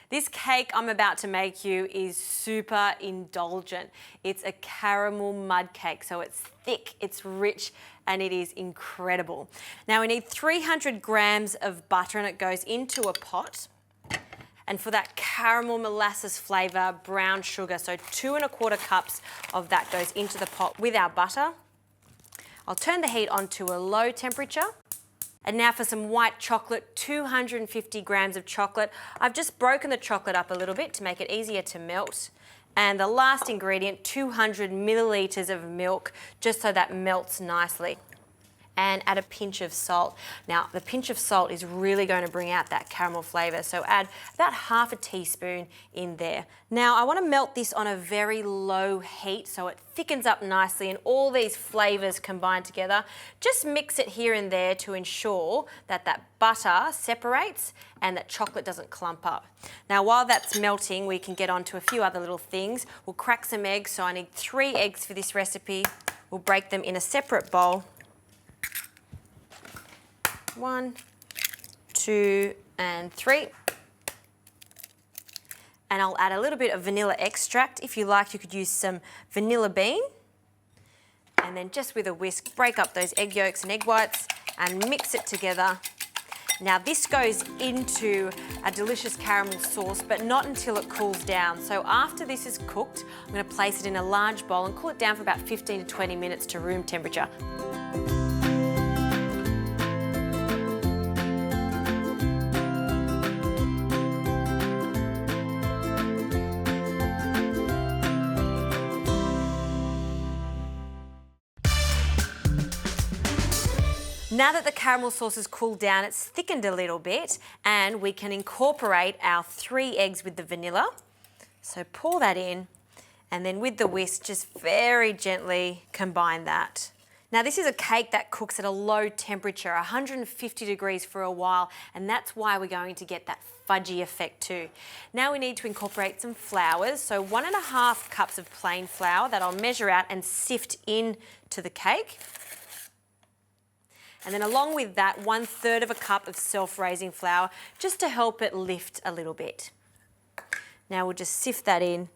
This cake I'm about to make you is super indulgent. It's a caramel mud cake, so it's thick, it's rich, and it is incredible. Now we need 300 grams of butter and it goes into a pot. And for that caramel molasses flavour, brown sugar, so 2 1/4 cups of that goes into the pot with our butter. I'll turn the heat on to a low temperature. And now for some white chocolate, 250 grams of chocolate. I've just broken the chocolate up a little bit to make it easier to melt. And the last ingredient, 200 millilitres of milk, just so that melts nicely. And add a pinch of salt. Now, the pinch of salt is really going to bring out that caramel flavour, so add about half a teaspoon in there. Now, I want to melt this on a very low heat so it thickens up nicely and all these flavours combine together. Just mix it here and there to ensure that that butter separates and that chocolate doesn't clump up. Now, while that's melting, we can get on to a few other little things. We'll crack some eggs, so I need 3 eggs for this recipe. We'll break them in a separate bowl. 1, 2, and 3. And I'll add a little bit of vanilla extract. If you like, you could use some vanilla bean. And then just with a whisk, break up those egg yolks and egg whites and mix it together. Now this goes into a delicious caramel sauce, but not until it cools down. So after this is cooked, I'm going to place it in a large bowl and cool it down for about 15 to 20 minutes to room temperature. Now that the caramel sauce has cooled down, it's thickened a little bit and we can incorporate our 3 eggs with the vanilla. So pour that in and then with the whisk, just very gently combine that. Now this is a cake that cooks at a low temperature, 150 degrees for a while, and that's why we're going to get that fudgy effect too. Now we need to incorporate some flours, so 1 1/2 cups of plain flour that I'll measure out and sift into the cake. And then along with that, 1/3 cup of self-raising flour, just to help it lift a little bit. Now we'll just sift that in.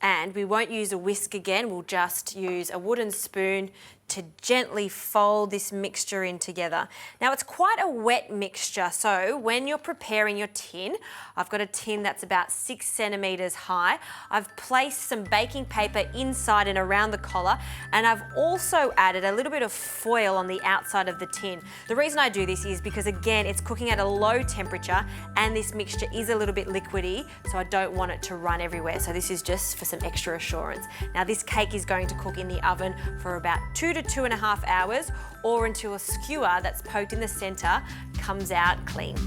And we won't use a whisk again, we'll just use a wooden spoon to gently fold this mixture in together. Now it's quite a wet mixture, so when you're preparing your tin, I've got a tin that's about 6 centimetres high. I've placed some baking paper inside and around the collar, and I've also added a little bit of foil on the outside of the tin. The reason I do this is because, again, it's cooking at a low temperature and this mixture is a little bit liquidy, so I don't want it to run everywhere. So this is just for some extra assurance. Now this cake is going to cook in the oven for about 2 to 2.5 hours, or until a skewer that's poked in the centre comes out clean.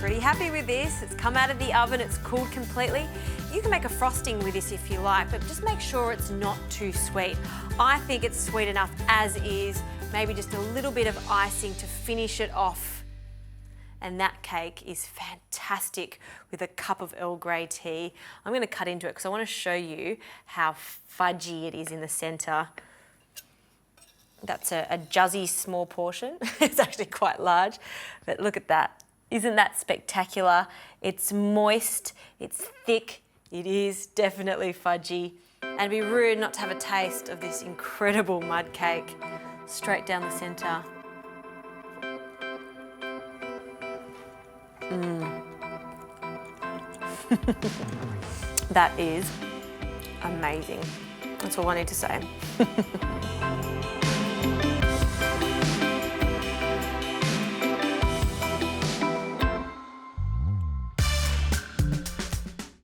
Pretty happy with this. It's come out of the oven, it's cooled completely. You can make a frosting with this if you like, but just make sure it's not too sweet. I think it's sweet enough as is, maybe just a little bit of icing to finish it off. And that cake is fantastic with a cup of Earl Grey tea. I'm going to cut into it because I want to show you how fudgy it is in the centre. That's a juzzy small portion. It's actually quite large, but look at that. Isn't that spectacular? It's moist, it's thick, it is definitely fudgy. And it'd be rude not to have a taste of this incredible mud cake straight down the centre. That is amazing. That's all I need to say.